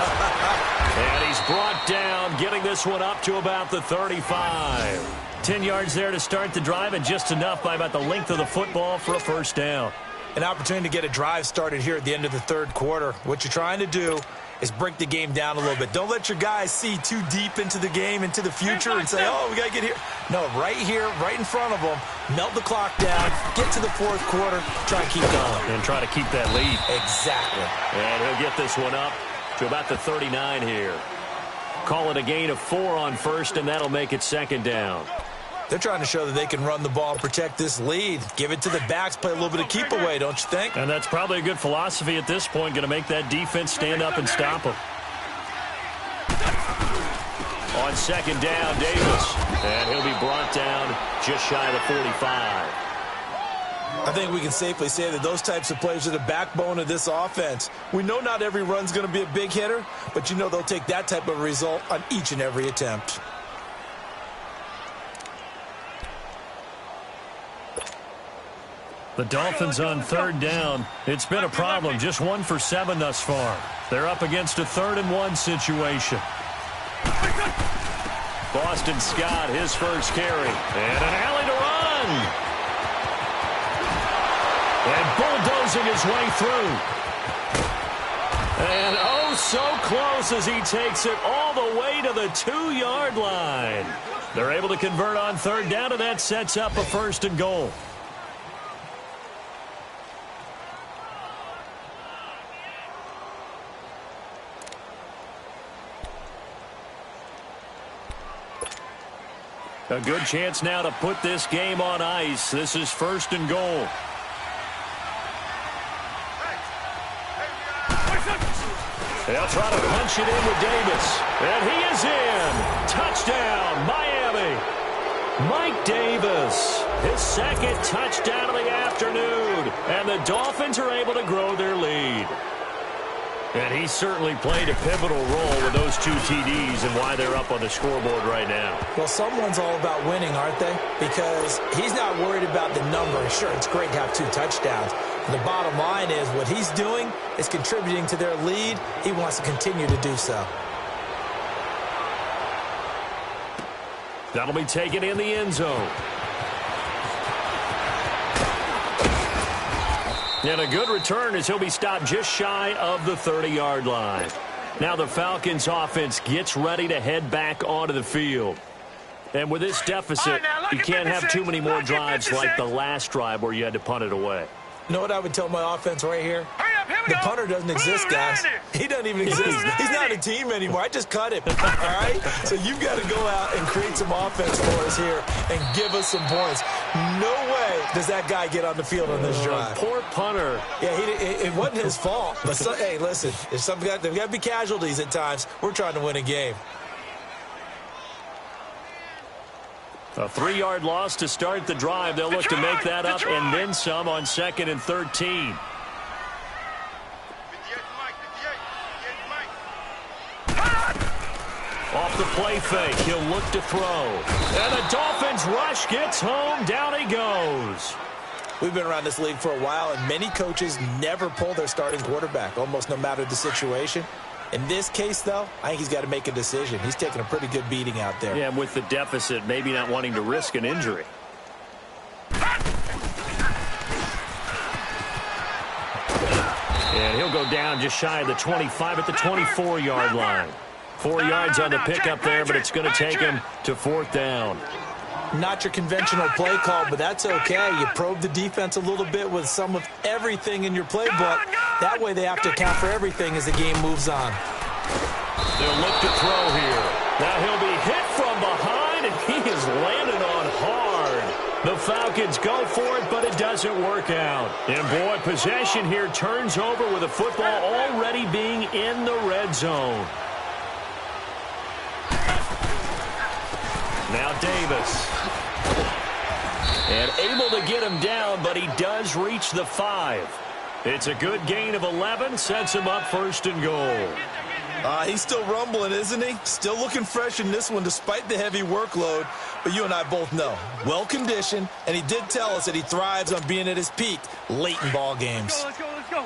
And he's brought down, getting this one up to about the 35. 10 yards there to start the drive, and just enough by about the length of the football for a 1st down. An opportunity to get a drive started here at the end of the 3rd quarter. What you're trying to do is break the game down a little bit. Don't let your guys see too deep into the game, into the future, and say, oh, we got to get here. No, right here, right in front of them, melt the clock down, get to the 4th quarter, try and keep going. And try to keep that lead. Exactly. And he'll get this one up to about the 39 here. Call it a gain of 4 on 1st, and that'll make it 2nd down. They're trying to show that they can run the ball and protect this lead. Give it to the backs, play a little bit of keep away, don't you think? And that's probably a good philosophy at this point, going to make that defense stand up and stop them. On 2nd down, Davis. And he'll be brought down just shy of the 45. I think we can safely say that those types of plays are the backbone of this offense. We know not every run's going to be a big hitter, but you know they'll take that type of result on each and every attempt. The Dolphins on 3rd down. It's been a problem. Just 1 for 7 thus far. They're up against a 3rd and 1 situation. Boston Scott, his first carry. And an alley to run. And bulldozing his way through. And oh, so close as he takes it all the way to the 2-yard line. They're able to convert on 3rd down, and that sets up a 1st and goal. A good chance now to put this game on ice. This is 1st and goal. They'll try to punch it in with Davis. And he is in. Touchdown, Miami. Mike Davis, his 2nd touchdown of the afternoon. And the Dolphins are able to grow their lead. And he certainly played a pivotal role with those 2 TDs and why they're up on the scoreboard right now. Well, someone's all about winning, aren't they? Because he's not worried about the number. Sure, it's great to have 2 touchdowns. The bottom line is what he's doing is contributing to their lead. He wants to continue to do so. That'll be taken in the end zone. And a good return as he'll be stopped just shy of the 30-yard line. Now the Falcons offense gets ready to head back onto the field. And with this deficit, you can't have too many more drives like the last drive where you had to punt it away. You know what I would tell my offense right here? The punter doesn't exist, guys. He doesn't even exist. He's not a team anymore. I just cut him, all right? So you've got to go out and create some offense for us here and give us some points. No way does that guy get on the field on this drive. Poor punter. Yeah, it wasn't his fault. But, hey, listen, there's got to be casualties at times. We're trying to win a game. A 3-yard loss to start the drive. They'll look to make that up and then some on 2nd and 13. Off the play fake, he'll look to throw. And the Dolphins rush gets home. Down he goes. We've been around this league for a while, and many coaches never pull their starting quarterback, almost no matter the situation. In this case, though, I think he's got to make a decision. He's taking a pretty good beating out there. Yeah, and with the deficit, maybe not wanting to risk an injury. And he'll go down just shy of the 25 at the 24-yard line. 4 yards on the pickup there, but it's going to take him to 4th down. Not your conventional play call, but that's okay. You probe the defense a little bit with some of everything in your playbook. That way they have to account for everything as the game moves on. They'll look to throw here. Now he'll be hit from behind, and he is landed on hard. The Falcons go for it, but it doesn't work out. And boy, possession here turns over with the football already being in the red zone. Now Davis. And able to get him down, but he does reach the 5. It's a good gain of 11, sets him up 1st and goal. He's still rumbling, isn't he? Still looking fresh in this one despite the heavy workload. But you and I both know, well-conditioned, and he did tell us that he thrives on being at his peak late in ball games. Let's go, let's go.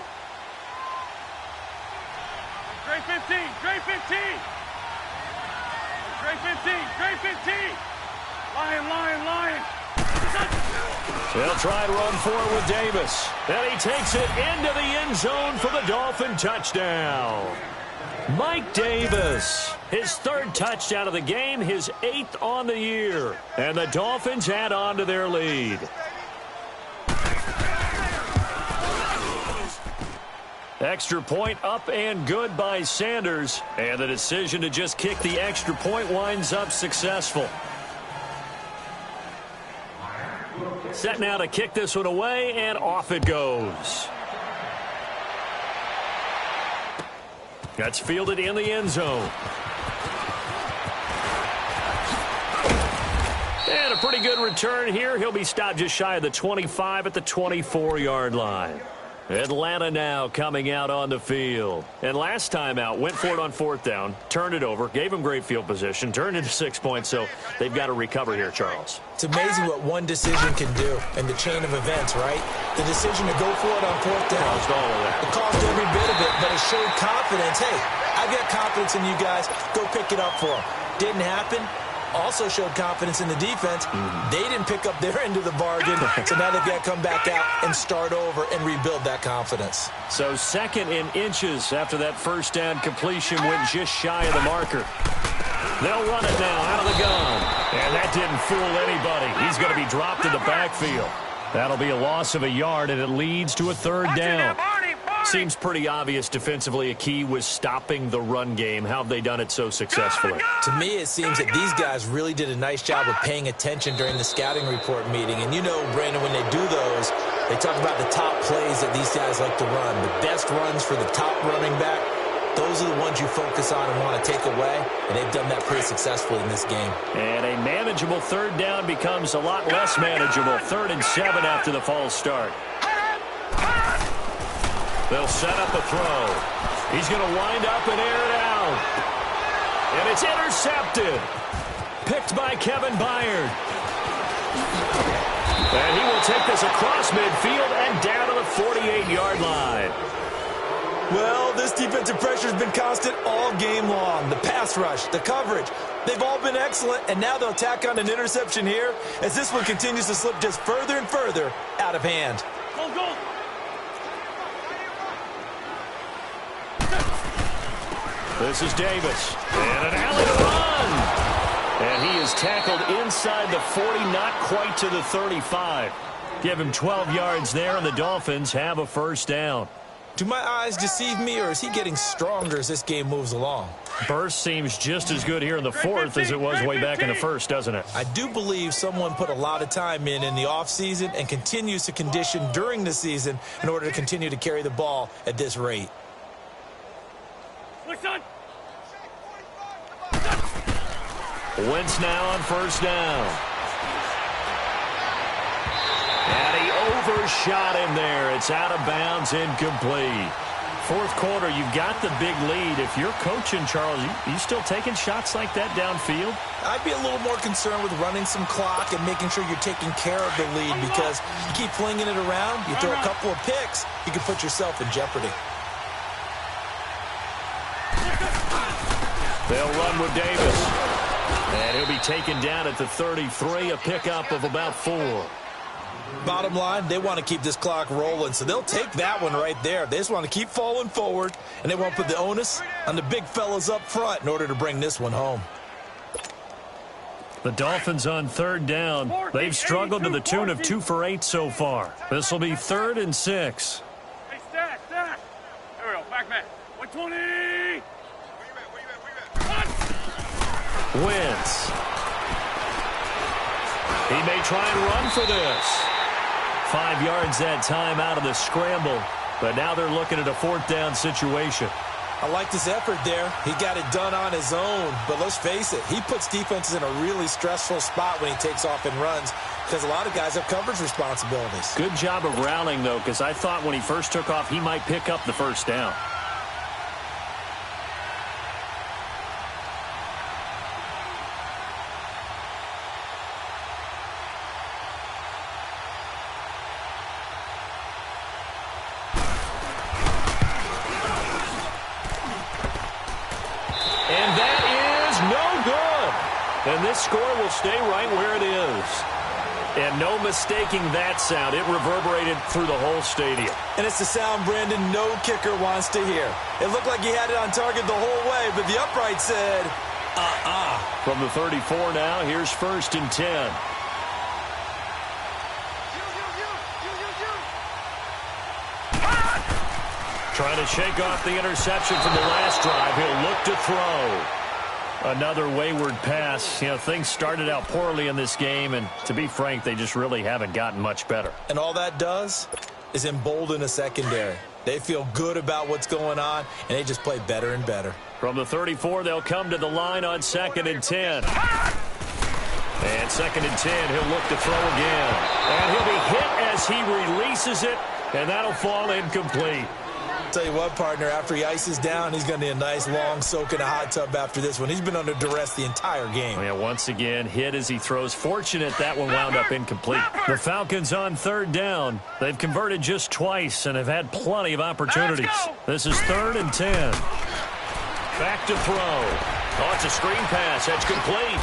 Trey 15, Trey 15. Trey 15, Trey 15. Lion. They'll try to run forward with Davis. And he takes it into the end zone for the Dolphin touchdown. Mike Davis, his 3rd touchdown of the game, his 8th on the year. And the Dolphins add on to their lead. Extra point up and good by Sanders. And the decision to just kick the extra point winds up successful. Set now to kick this one away, and off it goes. That's fielded in the end zone. And a pretty good return here. He'll be stopped just shy of the 25 at the 24-yard line. Atlanta now coming out on the field. And last time out, went for it on 4th down, turned it over, gave him great field position, turned into 6 points, so they've got to recover here, Charles. It's amazing what one decision can do in the chain of events, right? The decision to go for it on 4th down. Caused all of that. It caused every bit of it, but it showed confidence. Hey, I've got confidence in you guys. Go pick it up for them. Didn't happen. Also showed confidence in the defense. They didn't pick up their end of the bargain, so now they've got to come back out and start over and rebuild that confidence. So 2nd in inches after that 1st down completion went just shy of the marker. They'll run it now out of the gun. And that didn't fool anybody. He's going to be dropped in the backfield. That'll be a loss of a yard, and it leads to a 3rd down. Seems pretty obvious defensively a key was stopping the run game. How have they done it so successfully? To me, it seems that these guys really did a nice job of paying attention during the scouting report meeting. And you know, Brandon, when they do those, they talk about the top plays that these guys like to run. The best runs for the top running back, those are the ones you focus on and want to take away. And they've done that pretty successfully in this game. And a manageable 3rd down becomes a lot less manageable. 3rd and 7 after the false start. They'll set up a throw. He's going to wind up and air it out. And it's intercepted. Picked by Kevin Byard. And he will take this across midfield and down to the 48-yard line. Well, this defensive pressure has been constant all game long. The pass rush, the coverage, they've all been excellent, and now they'll tack on an interception here as this one continues to slip just further and further out of hand. Go. This is Davis. And an alley to run. And he is tackled inside the 40, not quite to the 35. Give him 12 yards there, and the Dolphins have a 1st down. Do my eyes deceive me, or is he getting stronger as this game moves along? Burst seems just as good here in the 4th as it was way back in the 1st, doesn't it? I do believe someone put a lot of time in the offseason and continues to condition during the season in order to continue to carry the ball at this rate. Wentz now on 1st down. And he overshot him there. It's out of bounds, incomplete. Fourth quarter, you've got the big lead. If you're coaching, Charles, you still taking shots like that downfield? I'd be a little more concerned with running some clock and making sure you're taking care of the lead, because you keep flinging it around, you throw a couple of picks, you can put yourself in jeopardy. They'll run with Davis. And he'll be taken down at the 33, a pickup of about 4. Bottom line, they want to keep this clock rolling, so they'll take that one right there. They just want to keep falling forward, and they won't put the onus on the big fellas up front in order to bring this one home. The Dolphins on third down. They've struggled to the tune of 2 for 8 so far. This will be 3rd and 6. Hey, stack. There we go. Back man. 120. Wentz. He may try and run for this. 5 yards that time out of the scramble, but now they're looking at a 4th down situation. I like this effort there. He got it done on his own, but let's face it, he puts defenses in a really stressful spot when he takes off and runs, because a lot of guys have coverage responsibilities. Good job of rallying, though, because I thought when he first took off, he might pick up the 1st down. And this score will stay right where it is. And no mistaking that sound. It reverberated through the whole stadium. And it's the sound, Brandon, no kicker wants to hear. It looked like he had it on target the whole way, but the upright said, From the 34 now, here's 1st and 10. Trying to shake off the interception from the last drive. He'll look to throw. Another wayward pass. You know, things started out poorly in this game, and to be frank, they just really haven't gotten much better. And all that does is embolden a secondary. They feel good about what's going on, and they just play better and better. From the 34, they'll come to the line on 2nd and 10. And 2nd and 10, he'll look to throw again. And he'll be hit as he releases it, and that'll fall incomplete. Tell you what, partner, after he ices down, he's going to need a nice long soak in a hot tub after this one. He's been under duress the entire game. Yeah, once again, hit as he throws. Fortunate that one wound up incomplete. The Falcons on 3rd down. They've converted just twice and have had plenty of opportunities. This is 3rd and 10. Back to throw. Oh, it's a screen pass. That's complete.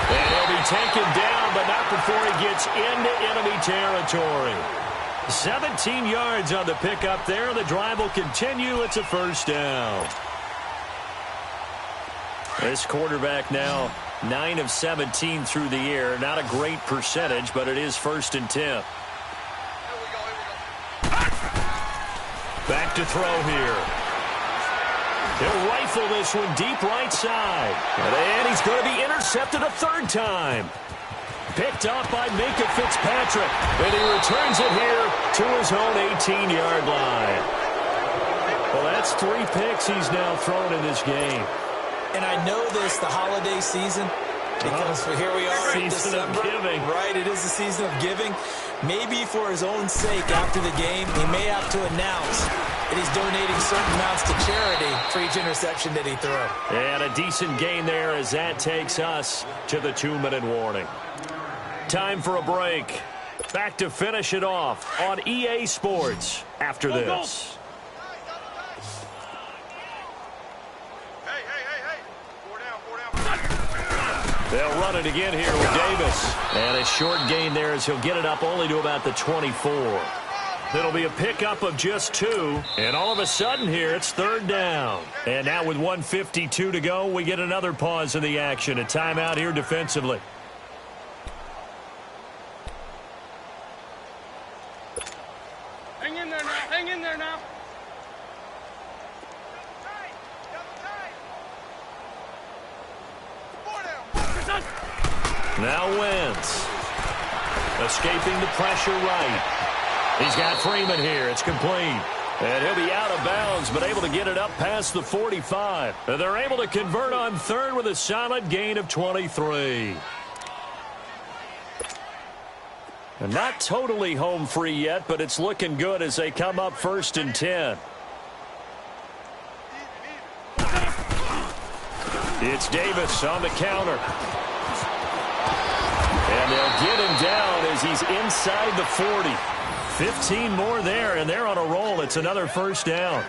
And he'll be taken down, but not before he gets into enemy territory. 17 yards on the pickup there. The drive will continue. It's a 1st down. This quarterback now 9 of 17 through the air. Not a great percentage, but it is 1st and 10. Back to throw here. He'll rifle this one deep right side. And he's going to be intercepted a 3rd time. Picked up by Minka Fitzpatrick. And he returns it here to his own 18-yard line. Well, that's 3 picks he's now thrown in this game. And I know this, the holiday season, because here we are in December. Season of giving. Right, it is the season of giving. Maybe for his own sake after the game, he may have to announce that he's donating certain amounts to charity for each interception that he threw. And a decent gain there as that takes us to the 2-minute warning. Time for a break. Back to finish it off on EA Sports after this. Hey. 4 down. They'll run it again here with Davis. And a short gain there as he'll get it up only to about the 24. It'll be a pickup of just 2. And all of a sudden here, it's 3rd down. And now with 1:52 to go, we get another pause in the action. A timeout here defensively. Hang in there now. Now Wentz. Escaping the pressure right. He's got Freeman here. It's complete. And he'll be out of bounds, but able to get it up past the 45. And they're able to convert on 3rd with a solid gain of 23. Not totally home free yet, but it's looking good as they come up 1st and 10. It's Davis on the counter. And they'll get him down as he's inside the 40. 15 more there, and they're on a roll. It's another first down.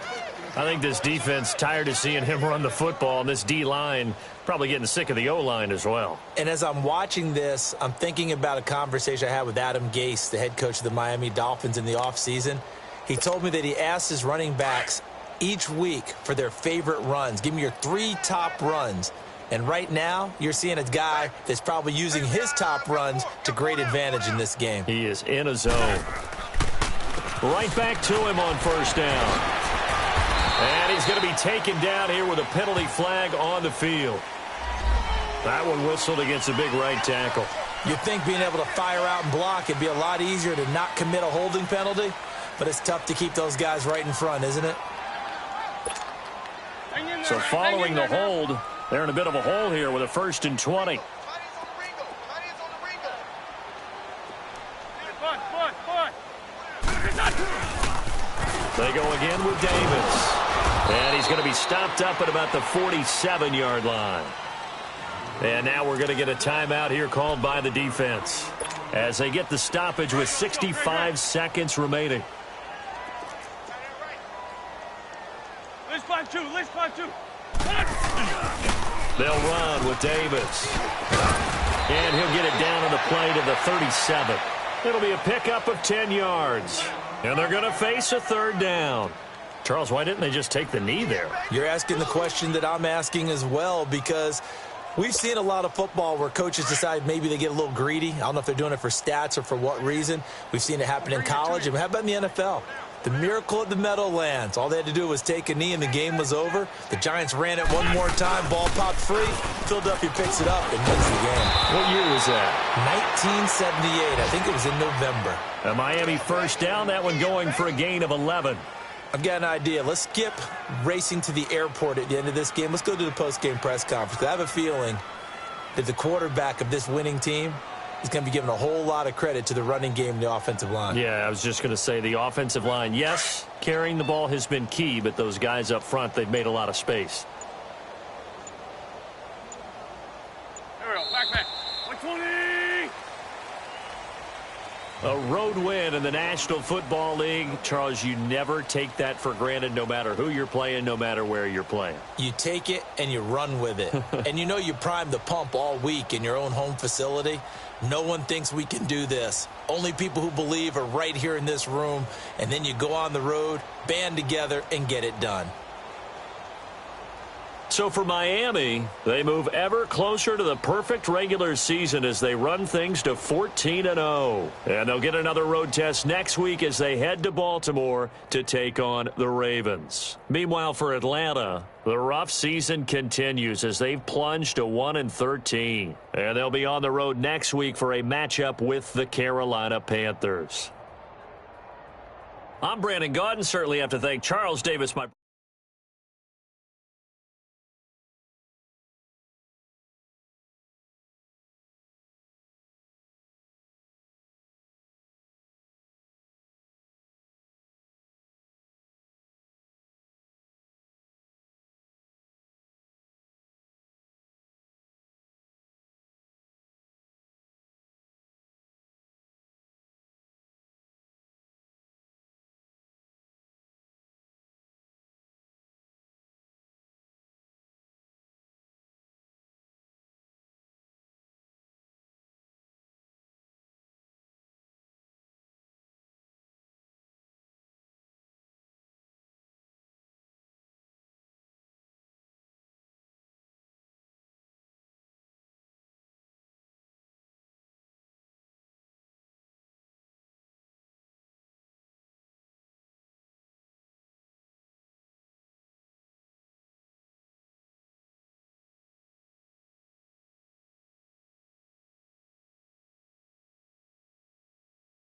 I think this defense tired of seeing him run the football, and this D-line probably getting sick of the O-line as well. And as I'm watching this, I'm thinking about a conversation I had with Adam Gase, the head coach of the Miami Dolphins, in the offseason. He told me that he asked his running backs each week for their favorite runs. Give me your 3 top runs. And right now, you're seeing a guy that's probably using his top runs to great advantage in this game. He is in a zone. Right back to him on first down. And he's going to be taken down here with a penalty flag on the field. That one whistled against a big right tackle. You'd think being able to fire out and block, it'd be a lot easier to not commit a holding penalty, but it's tough to keep those guys right in front, isn't it? So following the hold, they're in a bit of a hole here with a 1st and 20. They go again with Davis. And he's going to be stopped up at about the 47-yard line. And now we're going to get a timeout here called by the defense as they get the stoppage with 65 seconds remaining. Let's find two. They'll run with Davis. And he'll get it down on the play to the 37. It'll be a pickup of 10 yards. And they're going to face a 3rd down. Charles, why didn't they just take the knee there? You're asking the question that I'm asking as well, because we've seen a lot of football where coaches decide maybe they get a little greedy. I don't know if they're doing it for stats or for what reason. We've seen it happen in college. And how about in the NFL? The miracle of the Meadowlands. All they had to do was take a knee and the game was over. The Giants ran it one more time. Ball popped free. Philadelphia picks it up and wins the game. What year was that? 1978. I think it was in November. A Miami first down. That one going for a gain of 11. I've got an idea. Let's skip racing to the airport at the end of this game. Let's go to the post-game press conference. I have a feeling that the quarterback of this winning team is going to be given a whole lot of credit to the running game and the offensive line. Yeah, I was just going to say the offensive line. Yes, carrying the ball has been key, but those guys up front, they've made a lot of space. There we go. Back. 120. A road win in the National Football League. Charles, you never take that for granted no matter who you're playing, no matter where you're playing. You take it and you run with it. And you know you primed the pump all week in your own home facility. No one thinks we can do this. Only people who believe are right here in this room. And then you go on the road, band together, and get it done. So for Miami, they move ever closer to the perfect regular season as they run things to 14-0. And they'll get another road test next week as they head to Baltimore to take on the Ravens. Meanwhile, for Atlanta, the rough season continues as they've plunged to 1-13. And they'll be on the road next week for a matchup with the Carolina Panthers. I'm Brandon Gaudin. Certainly have to thank Charles Davis, my